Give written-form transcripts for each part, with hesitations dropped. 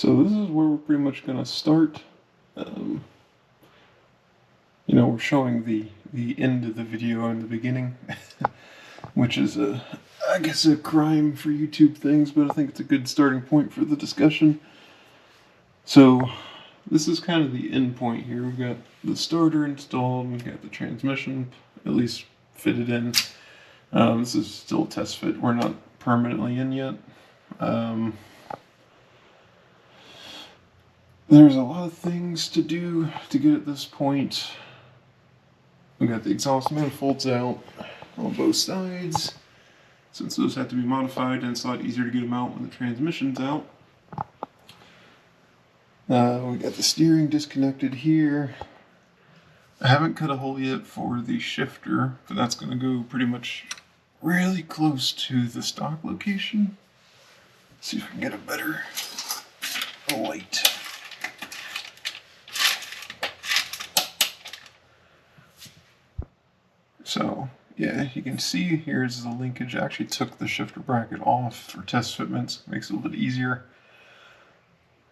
So this is where we're pretty much going to start. We're showing the end of the video in the beginning, which is I guess a crime for YouTube things, but I think it's a good starting point for the discussion. So this is kind of the end point here. We've got the starter installed, we've got the transmission at least fitted in. This is still a test fit. We're not permanently in yet. There's a lot of things to do to get at this point. We got the exhaust manifolds out on both sides, since those have to be modified, and it's a lot easier to get them out when the transmission's out. We got the steering disconnected here. I haven't cut a hole yet for the shifter, but that's going to go pretty much really close to the stock location. Let's see if we can get a better light. So, yeah, you can see here's the linkage. I actually took the shifter bracket off for test fitments. Makes it a little bit easier.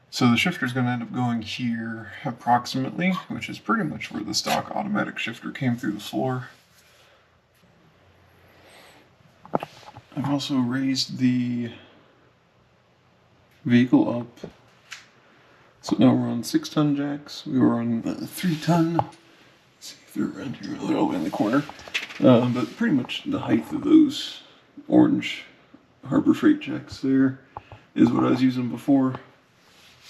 So the shifter is going to end up going here approximately, which is pretty much where the stock automatic shifter came through the floor. I've also raised the vehicle up. So now we're on 6-ton jacks. We were on 3-ton. Let's see if they're around here. They're all in the corner. But pretty much the height of those orange Harbor Freight jacks there is what I was using before.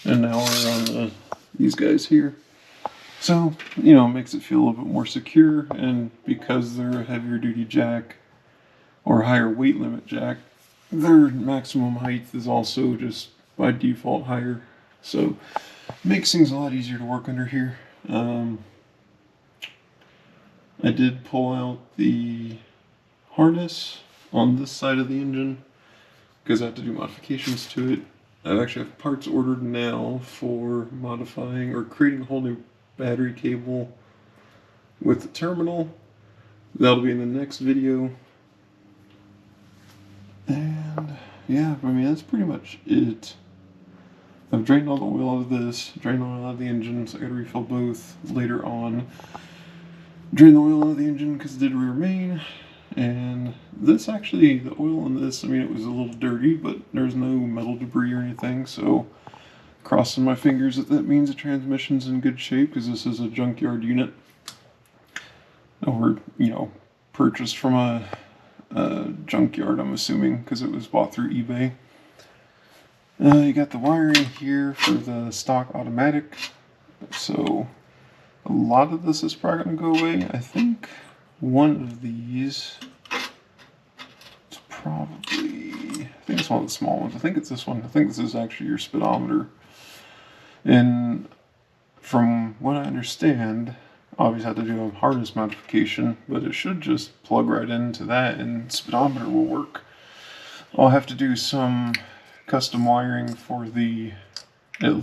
And now we're on these guys here. So, it makes it feel a little bit more secure, and because they're a heavier duty jack or higher weight limit jack, their maximum height is also just by default higher. So, it makes things a lot easier to work under here. I did pull out the harness on this side of the engine because I have to do modifications to it. I actually have parts ordered now for modifying or creating a whole new battery cable with the terminal. That'll be in the next video. And yeah, that's pretty much it. I've drained all the oil out of this, drained oil out of the engine, so I gotta refill both later on. Drain the oil out of the engine because it did remain. And this actually, the oil in this, it was a little dirty, but there's no metal debris or anything, so crossing my fingers that means the transmission's in good shape, because this is a junkyard unit. Or, purchased from a junkyard, I'm assuming, because it was bought through eBay. You got the wiring here for the stock automatic, so a lot of this is probably going to go away. I think one of these is probably, I think it's one of the small ones. I think it's this one. I think this is actually your speedometer. And from what I understand, obviously I have to do a harness modification, but it should just plug right into that and speedometer will work. I'll have to do some custom wiring for at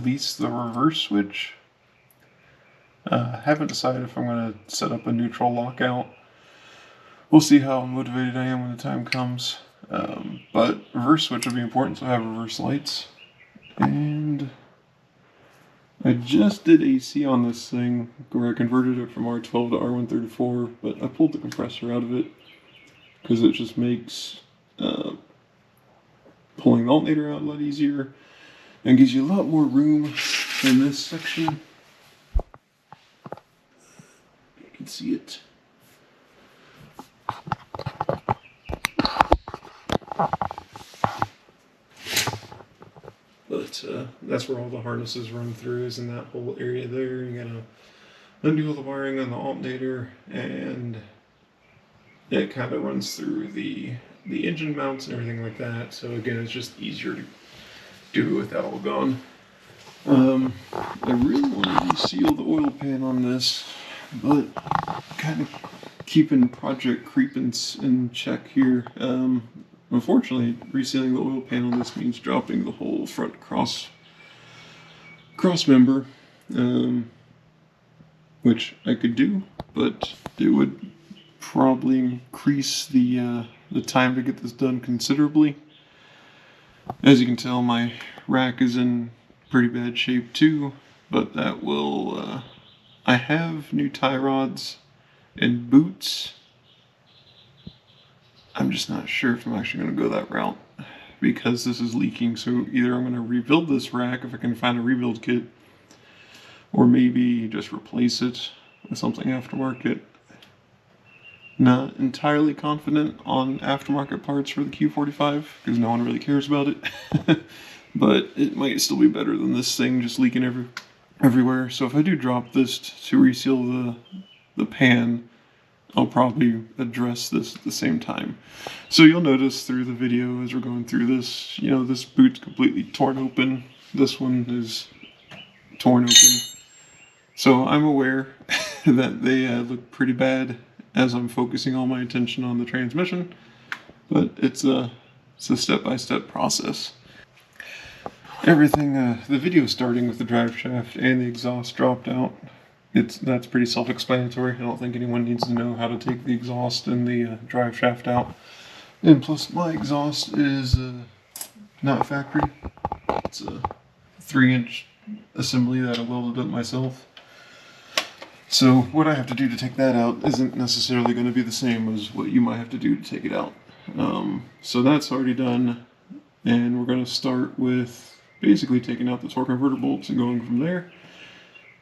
least the reverse switch. Haven't decided if I'm going to set up a neutral lockout. We'll see how motivated I am when the time comes. But reverse switch will be important, so I have reverse lights. And I just did AC on this thing, where I converted it from R12 to R134, but I pulled the compressor out of it, because it just makes pulling the alternator out a lot easier, and gives you a lot more room in this section. You can see it. But that's where all the harnesses run through, is in that whole area there. You gotta undo all the wiring on the alternator, and it kind of runs through the engine mounts and everything like that. So again, it's just easier to do it with that all gone. I really want to reseal the oil pan on this, but kind of keeping Project Creepins in check here. Unfortunately, resealing the oil pan on this means dropping the whole front cross member, which I could do, but it would probably increase the time to get this done considerably. As you can tell, my rack is in pretty bad shape too, but that will, I have new tie rods and boots. I'm just not sure if I'm actually going to go that route because this is leaking, so either I'm going to rebuild this rack if I can find a rebuild kit, or maybe just replace it with something aftermarket. Not entirely confident on aftermarket parts for the Q45 because no one really cares about it. But it might still be better than this thing just leaking everywhere. So if I do drop this to reseal the pan, I'll probably address this at the same time. So you'll notice through the video as we're going through this, you know, this boot's completely torn open. This one is torn open. So I'm aware that they look pretty bad as I'm focusing all my attention on the transmission, but it's a step-by-step process. Everything, the video starting with the drive shaft and the exhaust dropped out. That's pretty self-explanatory. I don't think anyone needs to know how to take the exhaust and the drive shaft out. And plus, my exhaust is not factory. It's a 3-inch assembly that I welded up myself. So what I have to do to take that out isn't necessarily going to be the same as what you might have to do to take it out. So that's already done, and we're going to start with basically taking out the torque converter bolts and going from there.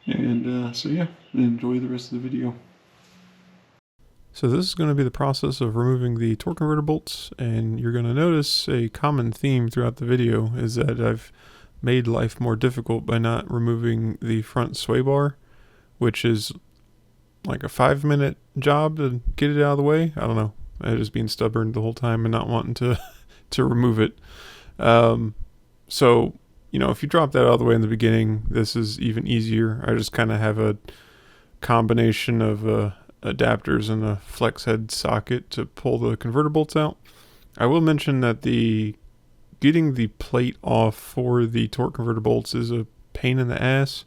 And so yeah, enjoy the rest of the video. So this is going to be the process of removing the torque converter bolts, and you're going to notice a common theme throughout the video is that I've made life more difficult by not removing the front sway bar, which is like a 5-minute job to get it out of the way. I don't know. I just being stubborn the whole time and not wanting to remove it. So, you know, if you drop that out of the way in the beginning, this is even easier. I just kind of have a combination of adapters and a flex head socket to pull the converter bolts out. I will mention that getting the plate off for the torque converter bolts is a pain in the ass.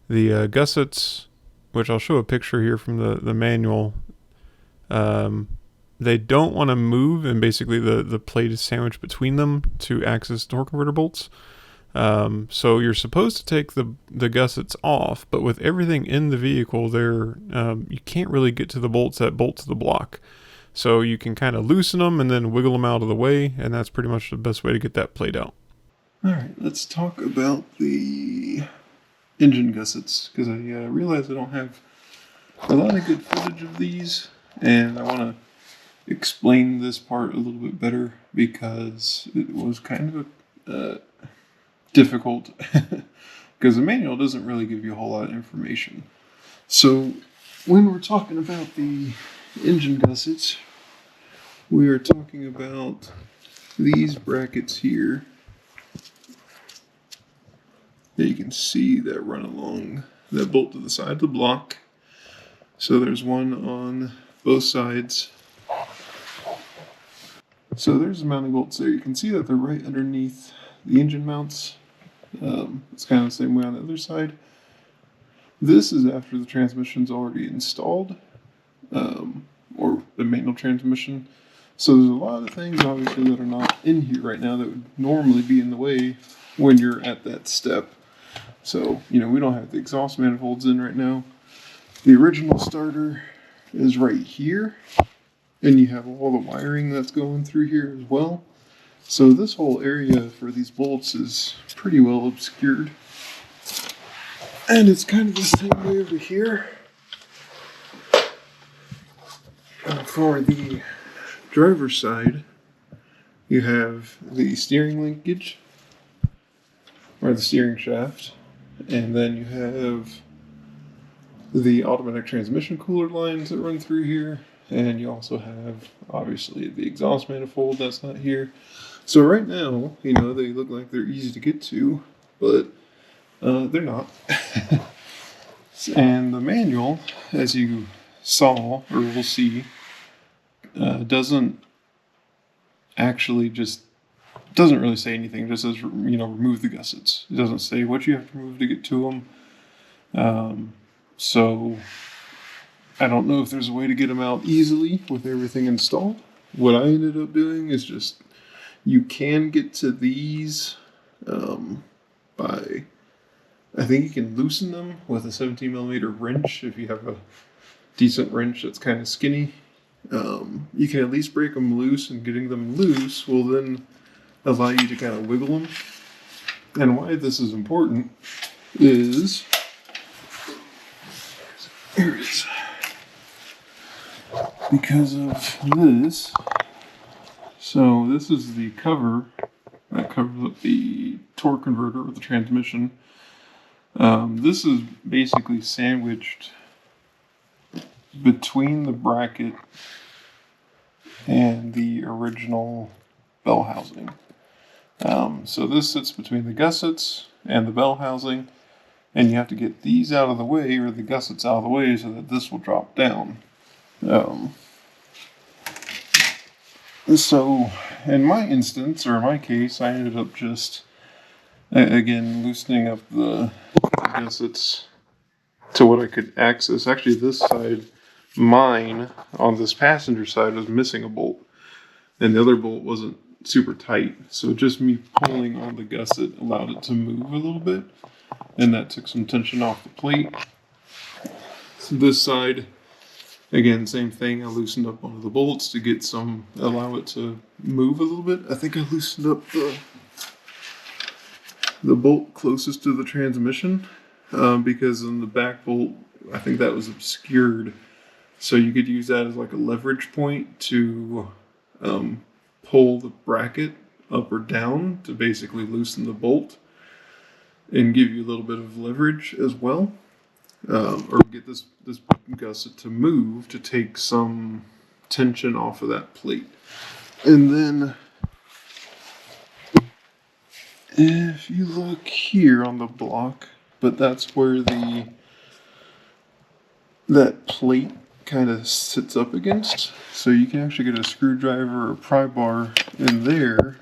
The gussets, which I'll show a picture here from the manual, they don't want to move, and basically the plate is sandwiched between them to access torque converter bolts. So you're supposed to take the gussets off, but with everything in the vehicle there, you can't really get to the bolts that bolt to the block. So you can kind of loosen them and then wiggle them out of the way, and that's pretty much the best way to get that plate out. Alright, let's talk about the engine gussets, because I realize I don't have a lot of good footage of these, and I want to explain this part a little bit better because it was kind of difficult because the manual doesn't really give you a whole lot of information. So when we're talking about the engine gussets, we are talking about these brackets here that you can see that run along that bolt to the side of the block. So there's one on both sides. So there's the mounting bolts there. You can see that they're right underneath the engine mounts. It's kind of the same way on the other side. This is after the transmission's already installed, or the manual transmission. So there's a lot of things obviously that are not in here right now that would normally be in the way when you're at that step. So, you know, we don't have the exhaust manifolds in right now. The original starter is right here, and you have all the wiring that's going through here as well. So this whole area for these bolts is pretty well obscured. And it's kind of the same way over here. For the driver's side, you have the steering linkage, or the steering shaft, and then you have the automatic transmission cooler lines that run through here, and you also have, obviously, the exhaust manifold that's not here. So right now, you know, they look like they're easy to get to, but they're not. And the manual, as you saw, or will see, doesn't really say anything. It just says, you know, remove the gussets. It doesn't say what you have to remove to get to them. So I don't know if there's a way to get them out easily with everything installed. What I ended up doing is just, you can get to these by, I think you can loosen them with a 17mm wrench if you have a decent wrench that's kind of skinny. You can at least break them loose, and getting them loose will then allow you to kind of wiggle them. And why this is important is, here it is, because of this. So this is the cover that covers up the torque converter or the transmission. This is basically sandwiched between the bracket and the original bell housing. So this sits between the gussets and the bell housing, and you have to get these out of the way, or the gussets out of the way, so that this will drop down. So in my instance, or in my case, I ended up just, again, loosening up the gussets to what I could access. Actually, this side, mine, on this passenger side, was missing a bolt, and the other bolt wasn't super tight. So just me pulling on the gusset allowed it to move a little bit, and that took some tension off the plate. So this side, again, same thing. I loosened up one of the bolts to get some, allow it to move a little bit. I think I loosened up the bolt closest to the transmission, because in the back bolt, I think that was obscured. So you could use that as like a leverage point to pull the bracket up or down to basically loosen the bolt and give you a little bit of leverage as well. Or get this gusset to move to take some tension off of that plate. And then if you look here on the block, but that's where that plate kind of sits up against. So you can actually get a screwdriver or pry bar in there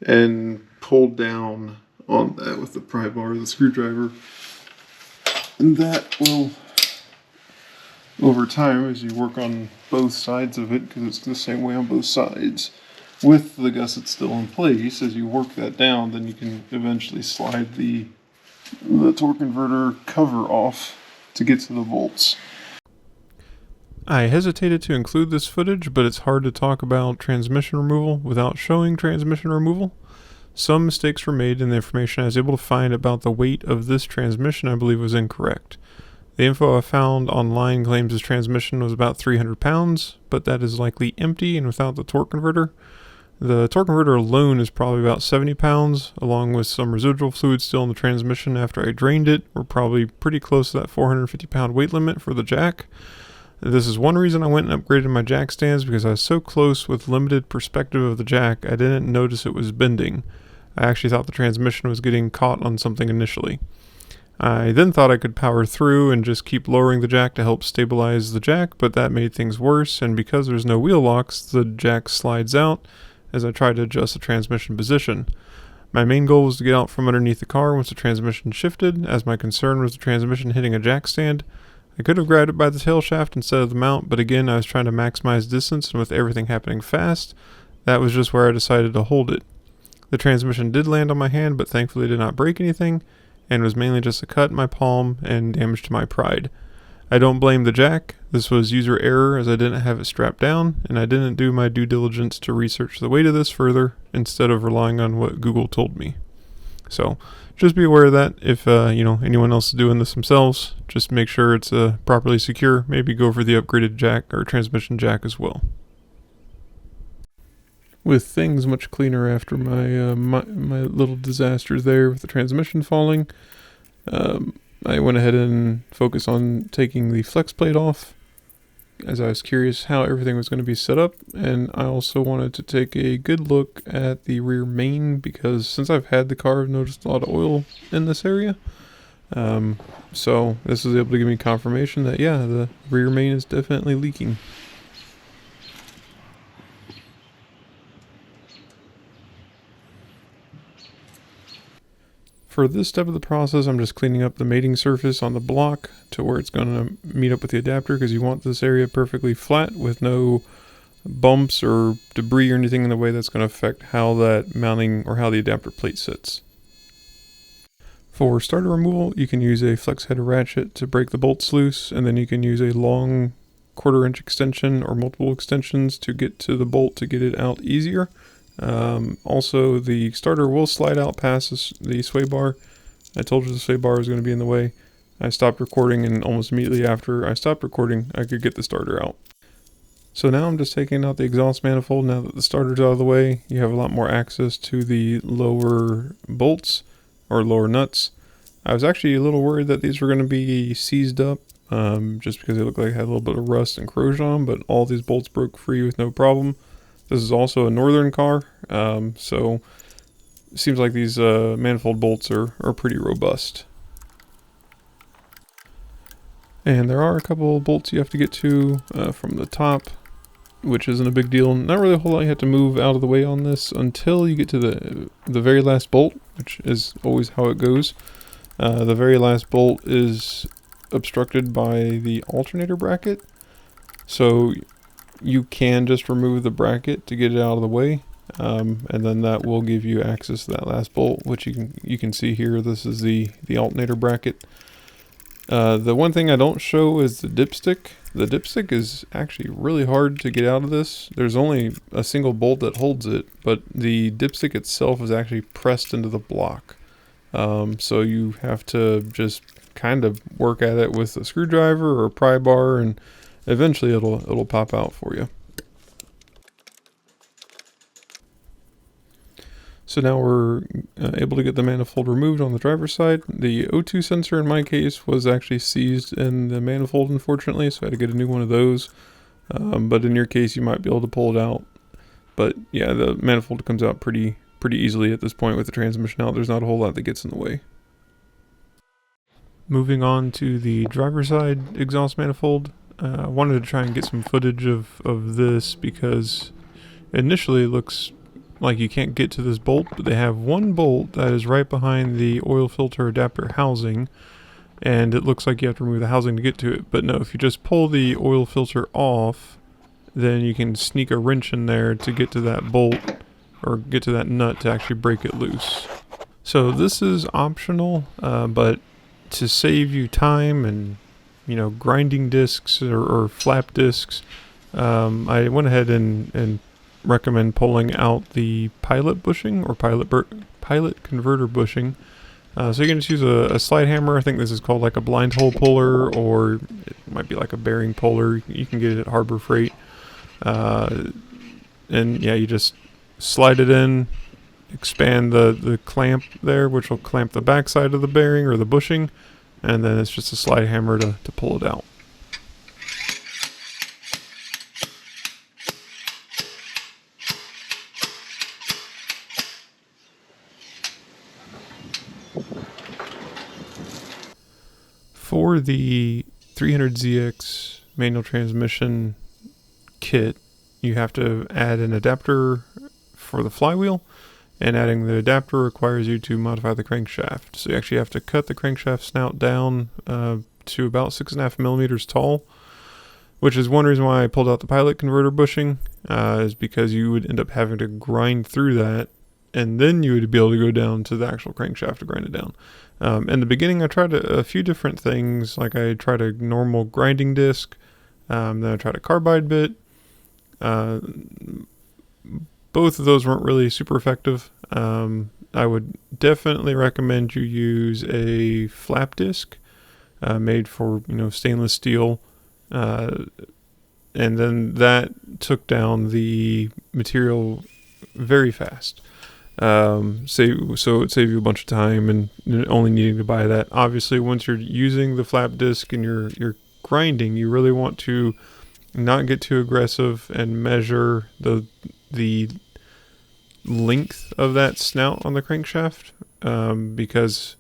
and pull down on that with the pry bar or the screwdriver. And that will, over time, as you work on both sides of it, because it's the same way on both sides, with the gusset still in place, as you work that down, then you can eventually slide the torque converter cover off to get to the bolts. I hesitated to include this footage, but it's hard to talk about transmission removal without showing transmission removal. Some mistakes were made, and the information I was able to find about the weight of this transmission I believe was incorrect. The info I found online claims this transmission was about 300 pounds, but that is likely empty and without the torque converter. The torque converter alone is probably about 70 pounds, along with some residual fluid still in the transmission after I drained it. We're probably pretty close to that 450 pound weight limit for the jack. This is one reason I went and upgraded my jack stands, because I was so close with limited perspective of the jack, I didn't notice it was bending. I actually thought the transmission was getting caught on something initially. I then thought I could power through and just keep lowering the jack to help stabilize the jack, but that made things worse, and because there's no wheel locks, the jack slides out as I try to adjust the transmission position. My main goal was to get out from underneath the car once the transmission shifted, as my concern was the transmission hitting a jack stand. I could have grabbed it by the tail shaft instead of the mount, but again, I was trying to maximize distance, and with everything happening fast, that was just where I decided to hold it. The transmission did land on my hand, but thankfully did not break anything, and was mainly just a cut in my palm and damage to my pride. I don't blame the jack. This was user error, as I didn't have it strapped down, and I didn't do my due diligence to research the weight of this further, instead of relying on what Google told me. So, just be aware of that. If anyone else is doing this themselves, just make sure it's properly secure. Maybe go for the upgraded jack or transmission jack as well. With things much cleaner after my little disaster there with the transmission falling, I went ahead and focused on taking the flex plate off, as I was curious how everything was going to be set up, and I also wanted to take a good look at the rear main, because since I've had the car, I've noticed a lot of oil in this area. So this was able to give me confirmation that, yeah, the rear main is definitely leaking. For this step of the process, I'm just cleaning up the mating surface on the block to where it's going to meet up with the adapter, because you want this area perfectly flat with no bumps or debris or anything in the way that's going to affect how that mounting or how the adapter plate sits. For starter removal, you can use a flex head ratchet to break the bolts loose, and then you can use a long 1/4 inch extension or multiple extensions to get to the bolt to get it out easier. Also, the starter will slide out past the sway bar. I told you the sway bar was going to be in the way. I stopped recording, and almost immediately after I stopped recording, I could get the starter out. So now I'm just taking out the exhaust manifold. Now that the starter's out of the way, you have a lot more access to the lower bolts or lower nuts. I was actually a little worried that these were going to be seized up, just because they looked like they had a little bit of rust and corrosion on them, but all these bolts broke free with no problem. This is also a northern car, so it seems like these manifold bolts are pretty robust. And there are a couple bolts you have to get to from the top, which isn't a big deal. Not really a whole lot you have to move out of the way on this until you get to the very last bolt, which is always how it goes. The very last bolt is obstructed by the alternator bracket, so you can just remove the bracket to get it out of the way, and then that will give you access to that last bolt, which you can see here. This is the alternator bracket. The one thing I don't show is the dipstick. The dipstick is actually really hard to get out of this. There's only a single bolt that holds it, but the dipstick itself is actually pressed into the block. So you have to just kind of work at it with a screwdriver or a pry bar, and eventually it'll pop out for you. So now we're able to get the manifold removed on the driver's side. The O2 sensor in my case was actually seized in the manifold, unfortunately, so I had to get a new one of those. But in your case, you might be able to pull it out. But yeah, the manifold comes out pretty easily at this point with the transmission out. There's not a whole lot that gets in the way. Moving on to the driver's side exhaust manifold. I wanted to try and get some footage of this because initially it looks like you can't get to this bolt, but they have one bolt that is right behind the oil filter adapter housing, and it looks like you have to remove the housing to get to it. But no, if you just pull the oil filter off, then you can sneak a wrench in there to get to that bolt or get to that nut to actually break it loose. So this is optional, but to save you time and grinding discs or flap discs, I went ahead and recommend pulling out the pilot bushing or pilot converter bushing. So you can just use a slide hammer. I think this is called like a blind hole puller, or it might be like a bearing puller. You can get it at Harbor Freight. And yeah, you just slide it in, expand the clamp there, which will clamp the backside of the bearing or the bushing, and then it's just a slide hammer to pull it out. For the 300ZX manual transmission kit, you have to add an adapter for the flywheel, and adding the adapter requires you to modify the crankshaft. So you actually have to cut the crankshaft snout down to about 6.5 millimeters tall, which is one reason why I pulled out the pilot converter bushing, is because you would end up having to grind through that, and then you would be able to go down to the actual crankshaft to grind it down. In the beginning, I tried a few different things. Like I tried a normal grinding disc, then I tried a carbide bit. Both of those weren't really super effective. I would definitely recommend you use a flap disc made for stainless steel, and then that took down the material very fast. So it saved you a bunch of time and only needing to buy that. Obviously, once you're using the flap disc and you're grinding, you really want to not get too aggressive and measure the length of that snout on the crankshaft, because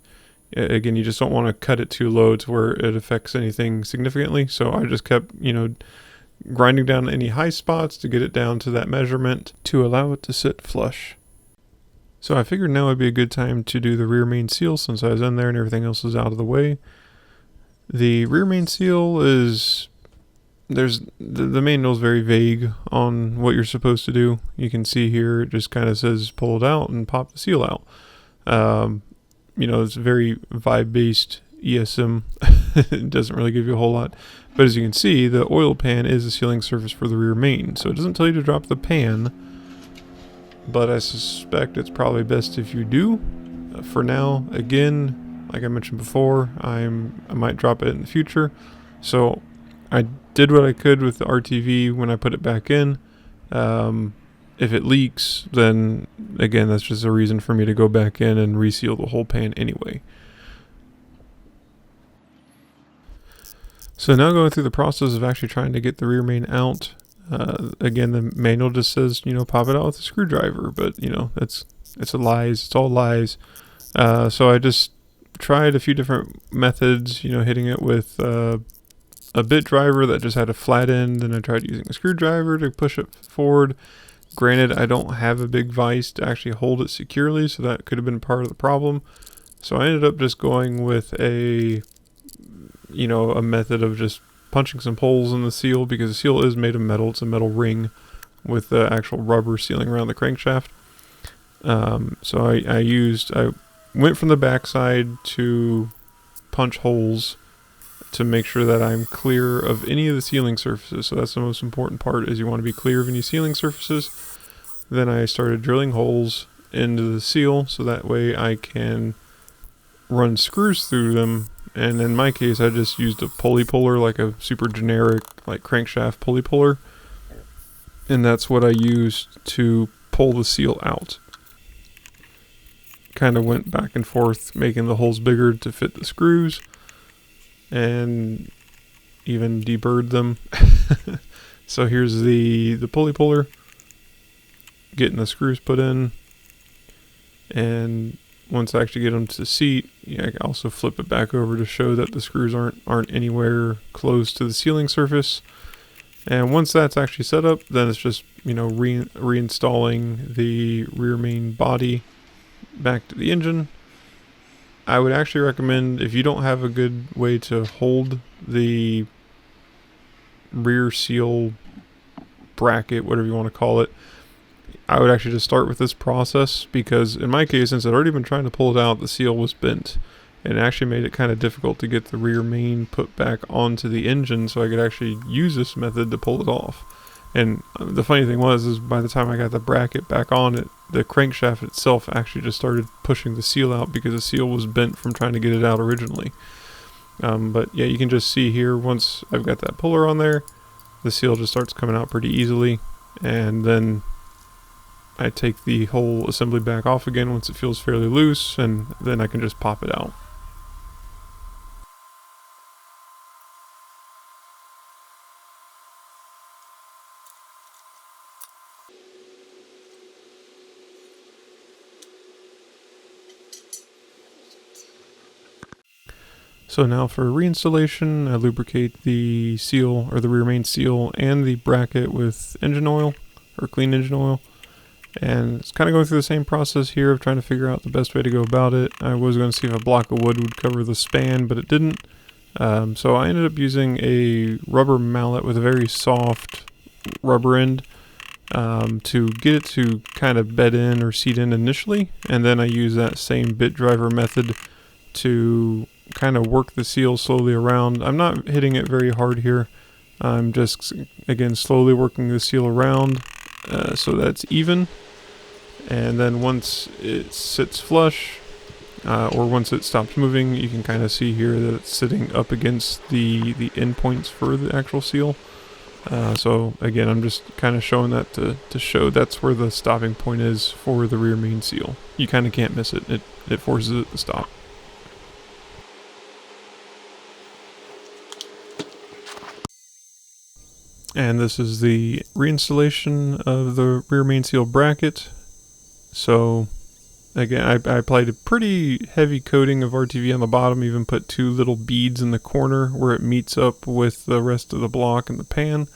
again, you just don't want to cut it too low to where it affects anything significantly. So I just kept grinding down any high spots to get it down to that measurement to allow it to sit flush. So I figured now would be a good time to do the rear main seal since I was in there and everything else is out of the way. The rear main seal is, the manual is very vague on what you're supposed to do. You can see here it just kind of says pull it out and pop the seal out. it's very vibe based ESM. It doesn't really give you a whole lot. But as you can see, the oil pan is a sealing surface for the rear main. So it doesn't tell you to drop the pan, but I suspect it's probably best if you do. For now, again, like I mentioned before, I might drop it in the future. So I did what I could with the RTV when I put it back in. If it leaks, then again, that's just a reason for me to go back in and reseal the whole pan anyway. So now going through the process of actually trying to get the rear main out. Again, the manual just says, pop it out with a screwdriver, but it's a lies. It's all lies. So I just tried a few different methods, hitting it with a bit driver that just had a flat end. Then I tried using a screwdriver to push it forward. Granted, I don't have a big vise to actually hold it securely, so that could have been part of the problem. So I ended up just going with a method of just punching some holes in the seal, because the seal is made of metal. It's a metal ring with the actual rubber sealing around the crankshaft. So I went from the backside to punch holes to make sure that I'm clear of any of the sealing surfaces. So that's the most important part, is you want to be clear of any sealing surfaces. Then I started drilling holes into the seal, so that way I can run screws through them. And in my case, I just used a pulley puller, like a super generic like crankshaft pulley puller, and that's what I used to pull the seal out. Kind of went back and forth, making the holes bigger to fit the screws, and even deburred them. So here's the pulley puller, getting the screws put in, and once I actually get them to seat, I can also flip it back over to show that the screws aren't anywhere close to the sealing surface. And once that's actually set up, then it's just reinstalling the rear main body back to the engine. I would actually recommend, if you don't have a good way to hold the rear seal bracket, whatever you want to call it, I would actually just start with this process, because in my case, since I'd already been trying to pull it out, the seal was bent, and it actually made it kind of difficult to get the rear main put back onto the engine, so I could actually use this method to pull it off. And the funny thing is by the time I got the bracket back on it, the crankshaft itself actually just started pushing the seal out, because the seal was bent from trying to get it out originally. But yeah, you can just see here, once I've got that puller on there, the seal just starts coming out pretty easily, and then I take the whole assembly back off again once it feels fairly loose, and then I can just pop it out. So now for reinstallation, I lubricate the seal, or the rear main seal, and the bracket with engine oil, or clean engine oil. And it's kind of going through the same process here of trying to figure out the best way to go about it. I was going to see if a block of wood would cover the span, but it didn't. So I ended up using a rubber mallet with a very soft rubber end to get it to kind of bed in or seat in initially. And then I use that same bit driver method to kind of work the seal slowly around. I'm not hitting it very hard here. I'm just, again, slowly working the seal around so that's even. And then once it sits flush, or once it stops moving, you can kind of see here that it's sitting up against the endpoints for the actual seal. So again, I'm just kind of showing that to show that's where the stopping point is for the rear main seal. You kind of can't miss it. It forces it to stop. And this is the reinstallation of the rear main seal bracket. So again, I applied a pretty heavy coating of RTV on the bottom, even put 2 little beads in the corner where it meets up with the rest of the block and the pan,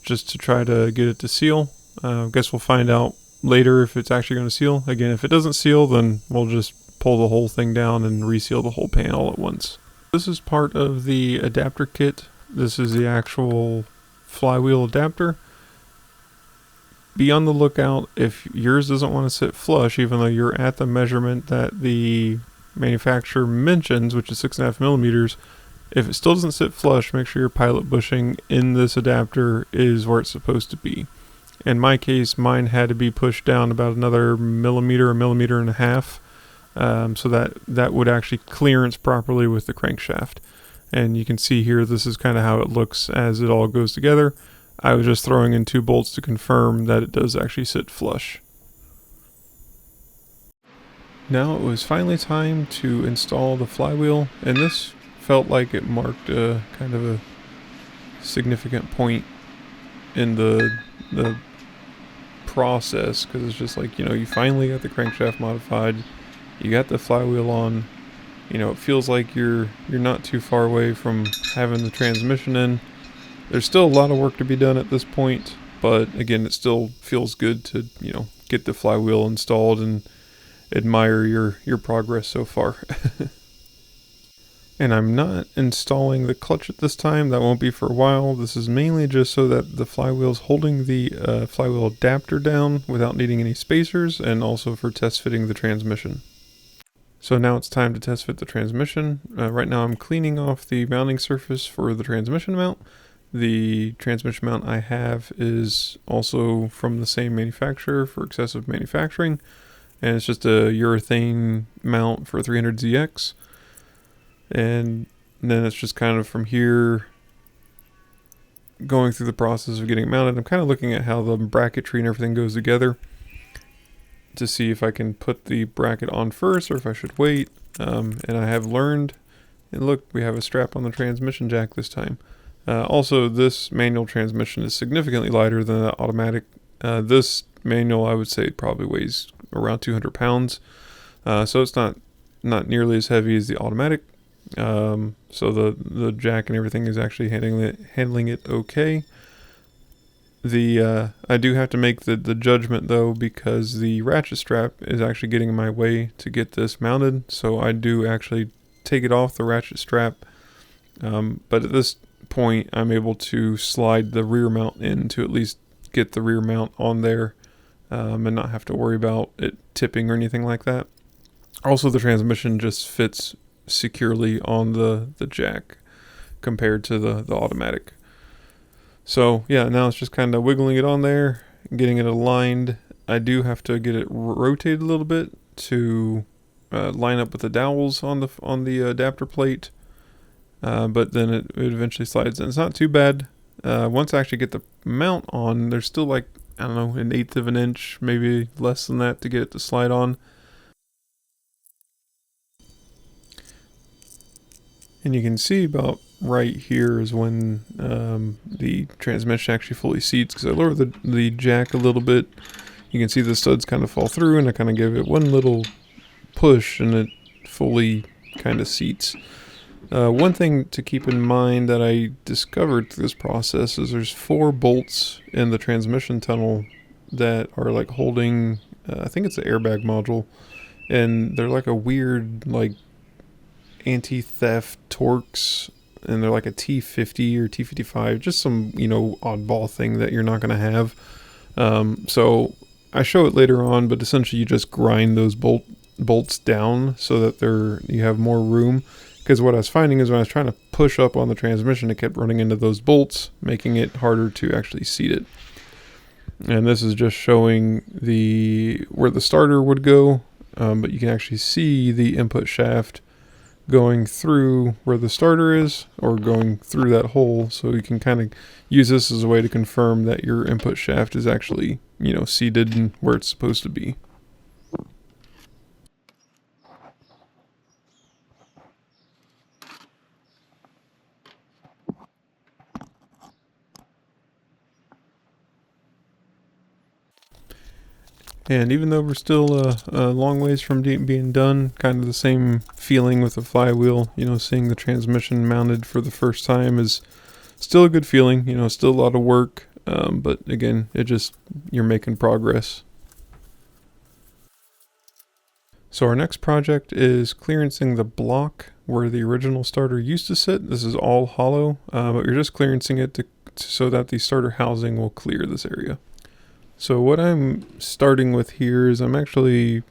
just to try to get it to seal. I guess we'll find out later if it's actually going to seal. Again, if it doesn't seal, then we'll just pull the whole thing down and reseal the whole pan all at once. This is part of the adapter kit. This is the actual flywheel adapter. Be on the lookout if yours doesn't want to sit flush, even though you're at the measurement that the manufacturer mentions, which is 6.5 millimeters, if it still doesn't sit flush, make sure your pilot bushing in this adapter is where it's supposed to be. In my case, mine had to be pushed down about another millimeter, a millimeter and a half, so that would actually clearance properly with the crankshaft. And you can see here, this is kind of how it looks as it all goes together. I was just throwing in 2 bolts to confirm that it does actually sit flush. Now it was finally time to install the flywheel, and this felt like it marked a kind of a significant point in the process, because it's just like, you finally got the crankshaft modified, you got the flywheel on, it feels like you're not too far away from having the transmission in. There's still a lot of work to be done at this point, but again, it still feels good to, get the flywheel installed and admire your progress so far. And I'm not installing the clutch at this time. That won't be for a while. This is mainly just so that the flywheel's holding the flywheel adapter down without needing any spacers, and also for test fitting the transmission. So now it's time to test fit the transmission. Right now I'm cleaning off the mounting surface for the transmission mount. The transmission mount I have is also from the same manufacturer for excessive manufacturing, and it's just a urethane mount for 300ZX. And then it's just kind of from here going through the process of getting it mounted. I'm kind of looking at how the bracketry and everything goes together to see if I can put the bracket on first or if I should wait. And I have learned, and look, we have a strap on the transmission jack this time. Also, this manual transmission is significantly lighter than the automatic. This manual, I would say, probably weighs around 200 pounds. So it's not nearly as heavy as the automatic. So the jack and everything is actually handling it okay. I do have to make the judgment though, because the ratchet strap is actually getting in my way to get this mounted. So I do actually take it off the ratchet strap. But at this point, I'm able to slide the rear mount in to at least get the rear mount on there, and not have to worry about it tipping or anything like that. Also, the transmission just fits securely on the jack compared to the automatic. So yeah, now it's just kind of wiggling it on there, getting it aligned. I do have to get it rotated a little bit to line up with the dowels on the adapter plate, but then it eventually slides in. It's not too bad. Once I actually get the mount on, there's still like, I don't know, 1/8 of an inch, maybe less than that, to get it to slide on. And you can see about right here is when the transmission actually fully seats, because I lower the jack a little bit. You can see the studs kind of fall through, and I kind of give it one little push and it fully kind of seats. One thing to keep in mind that I discovered through this process is there's 4 bolts in the transmission tunnel that are like holding, I think it's the airbag module, and they're like a weird like anti-theft Torx, and they're like a T50 or T55, just some oddball thing that you're not going to have. So I show it later on, but essentially you just grind those bolts down so that you have more room. Because what I was finding is when I was trying to push up on the transmission, it kept running into those bolts, making it harder to actually seat it. And this is just showing where the starter would go, but you can actually see the input shaft going through where the starter is, or going through that hole. So you can kind of use this as a way to confirm that your input shaft is actually, seated and where it's supposed to be. And even though we're still a long ways from being done, kind of the same feeling with the flywheel, seeing the transmission mounted for the first time is still a good feeling. Still a lot of work, but again, you're making progress. So our next project is clearancing the block where the original starter used to sit. This is all hollow, but you're just clearancing it so that the starter housing will clear this area. So what I'm starting with here is I'm actually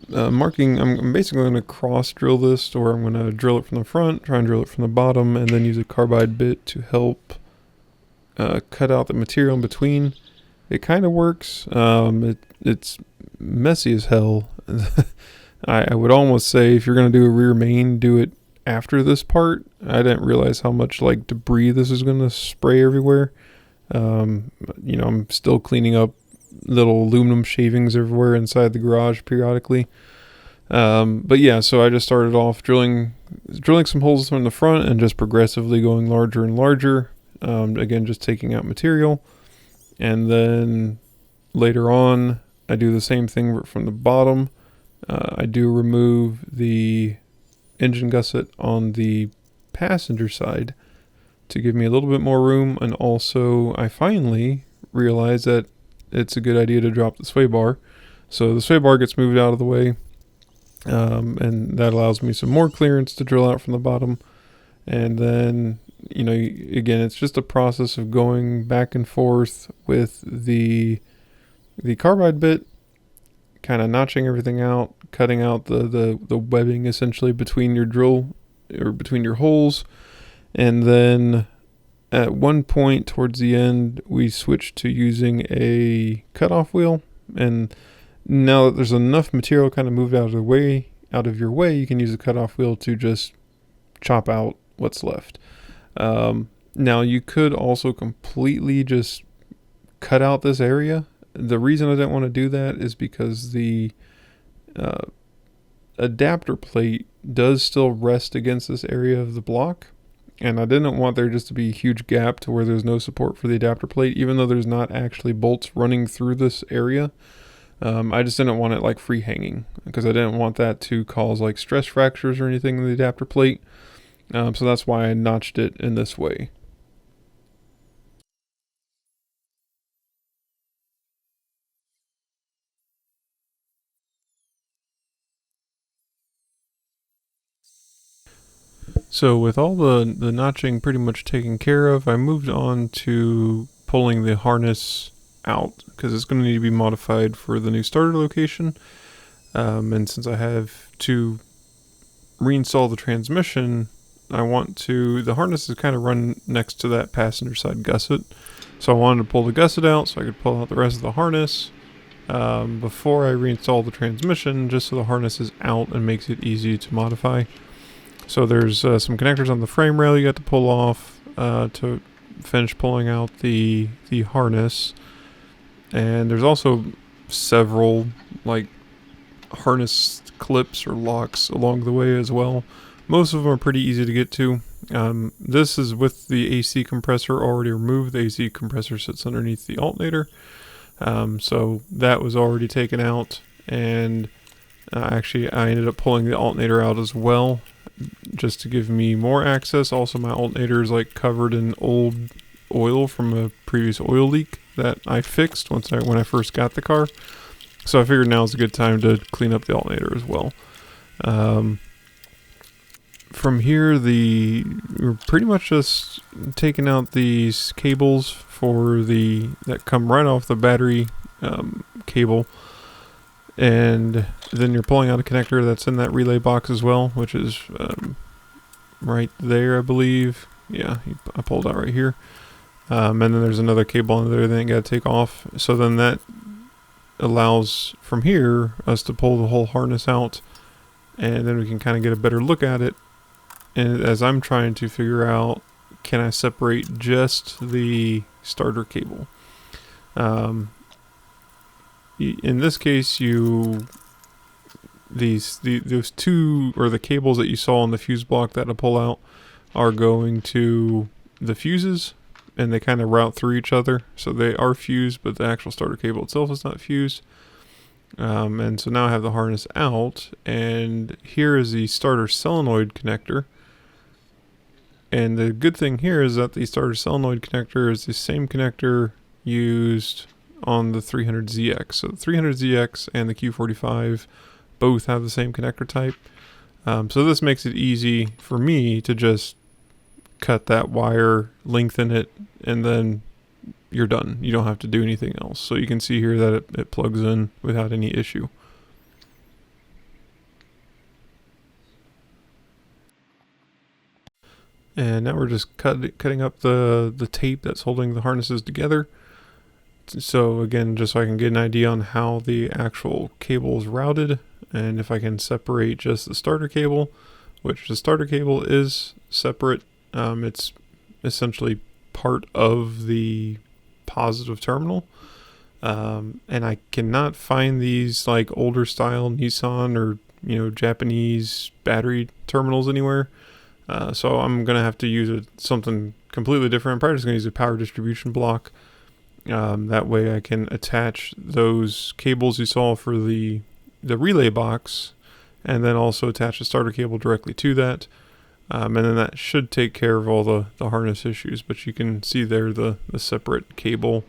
marking, I'm basically going to cross drill this, or I'm going to drill it from the front, try and drill it from the bottom, and then use a carbide bit to help cut out the material in between. It kind of works. It's messy as hell. I would almost say if you're going to do a rear main, do it after this part. I didn't realize how much like debris this is going to spray everywhere. I'm still cleaning up little aluminum shavings everywhere inside the garage periodically. But yeah, so I just started off drilling some holes from the front and just progressively going larger and larger. Again, just taking out material. And then later on, I do the same thing from the bottom. I do remove the engine gusset on the passenger side to give me a little bit more room. And also, I finally realized that it's a good idea to drop the sway bar. So the sway bar gets moved out of the way. And that allows me some more clearance to drill out from the bottom. And then, again, it's just a process of going back and forth with the carbide bit, kind of notching everything out, cutting out the webbing essentially between your drill or between your holes. And then at one point towards the end, we switched to using a cutoff wheel. And now that there's enough material kind of moved out of your way, you can use a cutoff wheel to just chop out what's left. Now you could also completely just cut out this area. The reason I didn't want to do that is because the adapter plate does still rest against this area of the block. And I didn't want there just to be a huge gap to where there's no support for the adapter plate, even though there's not actually bolts running through this area. I just didn't want it like free hanging because I didn't want that to cause like stress fractures or anything in the adapter plate. So that's why I notched it in this way. So with all the notching pretty much taken care of, I moved on to pulling the harness out because it's going to need to be modified for the new starter location. And since I have to reinstall the transmission, the harness is kind of run next to that passenger side gusset. So I wanted to pull the gusset out so I could pull out the rest of the harness before I reinstall the transmission, just so the harness is out and makes it easy to modify. So there's some connectors on the frame rail you got to pull off to finish pulling out the harness. And there's also several like harness clips or locks along the way as well. Most of them are pretty easy to get to. This is with the AC compressor already removed. The AC compressor sits underneath the alternator. So that was already taken out. And actually I ended up pulling the alternator out as well, just to give me more access. Also, my alternator is like covered in old oil from a previous oil leak that I fixed when I first got the car. So I figured now is a good time to clean up the alternator as well. From here, we're pretty much just taking out these cables that come right off the battery cable. And then you're pulling out a connector that's in that relay box as well, which is right there, I believe. Yeah, I pulled out right here. And then there's another cable on there that I got to take off. So then that allows, from here, us to pull the whole harness out. And then we can kind of get a better look at it. And as I'm trying to figure out, can I separate just the starter cable? In this case, those two, or the cables that you saw on the fuse block that I pull out, are going to the fuses, and they kind of route through each other. So they are fused, but the actual starter cable itself is not fused. And so now I have the harness out, and here is the starter solenoid connector. And the good thing here is that the starter solenoid connector is the same connector used on the 300ZX. So the 300ZX and the Q45 both have the same connector type. So this makes it easy for me to just cut that wire, lengthen it, and then you're done. You don't have to do anything else. So you can see here that it plugs in without any issue. And now we're just cutting up the tape that's holding the harnesses together. So again, just so I can get an idea on how the actual cable is routed, and if I can separate just the starter cable, which the starter cable is separate. It's essentially part of the positive terminal. And I cannot find these like older style Nissan or Japanese battery terminals anywhere. So I'm gonna have to use something completely different. I'm probably just gonna use a power distribution block. That way I can attach those cables you saw for the relay box, and then also attach a starter cable directly to that. And then that should take care of all the harness issues. But you can see there the separate cable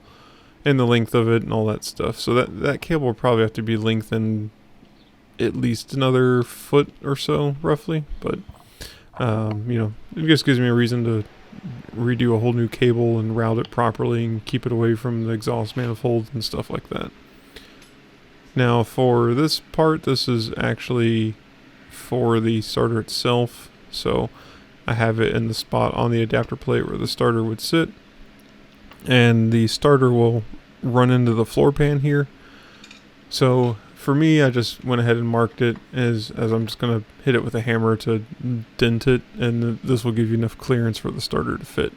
and the length of it and all that stuff. So that cable will probably have to be lengthened at least another foot or so, roughly. But it just gives me a reason to redo a whole new cable and route it properly and keep it away from the exhaust manifold and stuff like that. Now for this part, this is actually for the starter itself. So I have it in the spot on the adapter plate where the starter would sit, and the starter will run into the floor pan here. So for me, I just went ahead and marked it as I'm just going to hit it with a hammer to dent it, and this will give you enough clearance for the starter to fit.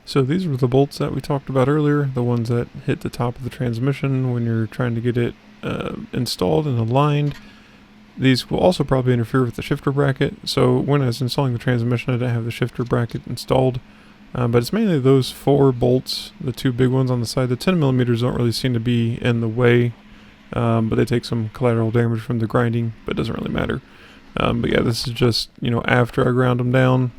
So these were the bolts that we talked about earlier, the ones that hit the top of the transmission when you're trying to get it installed and aligned. These will also probably interfere with the shifter bracket. So when I was installing the transmission, I didn't have the shifter bracket installed. But it's mainly those 4 bolts, the 2 big ones on the side. The 10 millimeters don't really seem to be in the way, but they take some collateral damage from the grinding, but it doesn't really matter. But yeah, this is just, after I ground them down.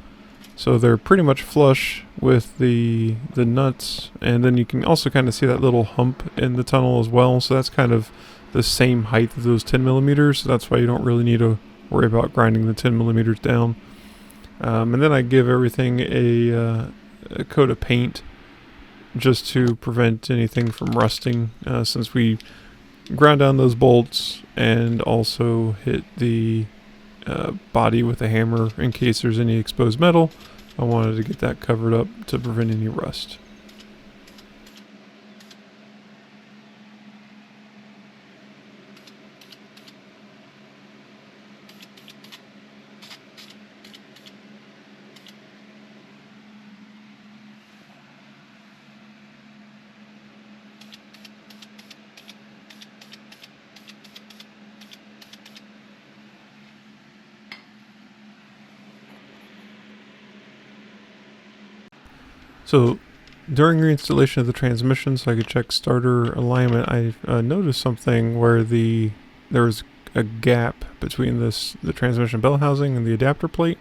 So they're pretty much flush with the nuts, and then you can also kind of see that little hump in the tunnel as well. So that's kind of the same height of those 10 millimeters. So that's why you don't really need to worry about grinding the 10 millimeters down. And then I give everything a coat of paint just to prevent anything from rusting, since we ground down those bolts and also hit the body with a hammer in case there's any exposed metal. I wanted to get that covered up to prevent any rust. So during reinstallation of the transmission, so I could check starter alignment, I noticed something where there was a gap between the transmission bell housing and the adapter plate.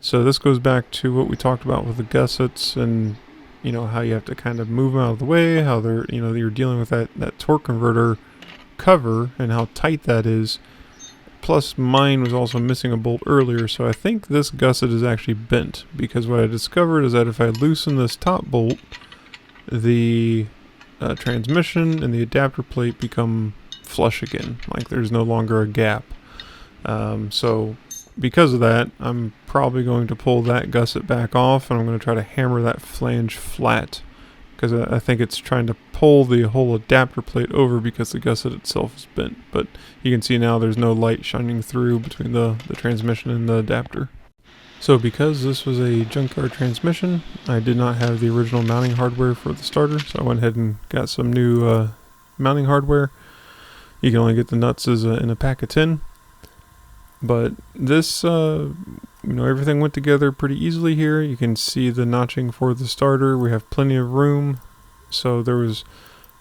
So this goes back to what we talked about with the gussets, and how you have to kind of move them out of the way, how you're dealing with that torque converter cover and how tight that is. Plus mine was also missing a bolt earlier, so I think this gusset is actually bent, because what I discovered is that if I loosen this top bolt, the transmission and the adapter plate become flush again, like there's no longer a gap. So because of that, I'm probably going to pull that gusset back off, and I'm going to try to hammer that flange flat, because I think it's trying to pull the whole adapter plate over because the gusset itself is bent. But you can see now there's no light shining through between the transmission and the adapter. So because this was a junkyard transmission, I did not have the original mounting hardware for the starter, so I went ahead and got some new mounting hardware. You can only get the nuts in a pack of 10. But this, everything went together pretty easily here. You can see the notching for the starter. We have plenty of room. So there was,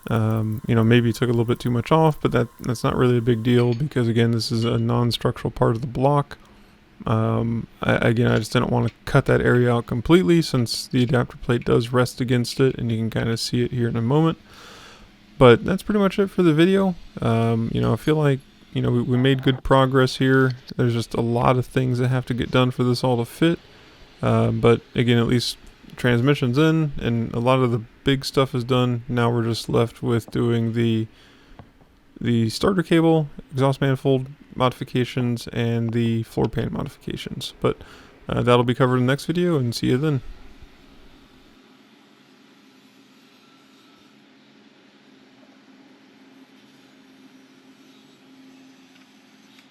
maybe took a little bit too much off, but that's not really a big deal because, again, this is a non-structural part of the block. I just didn't want to cut that area out completely since the adapter plate does rest against it, and you can kind of see it here in a moment. But that's pretty much it for the video. I feel like you know, we made good progress here. There's just a lot of things that have to get done for this all to fit. But again, at least transmission's in, and a lot of the big stuff is done. Now we're just left with doing the starter cable, exhaust manifold modifications, and the floor pan modifications. But that'll be covered in the next video, and see you then.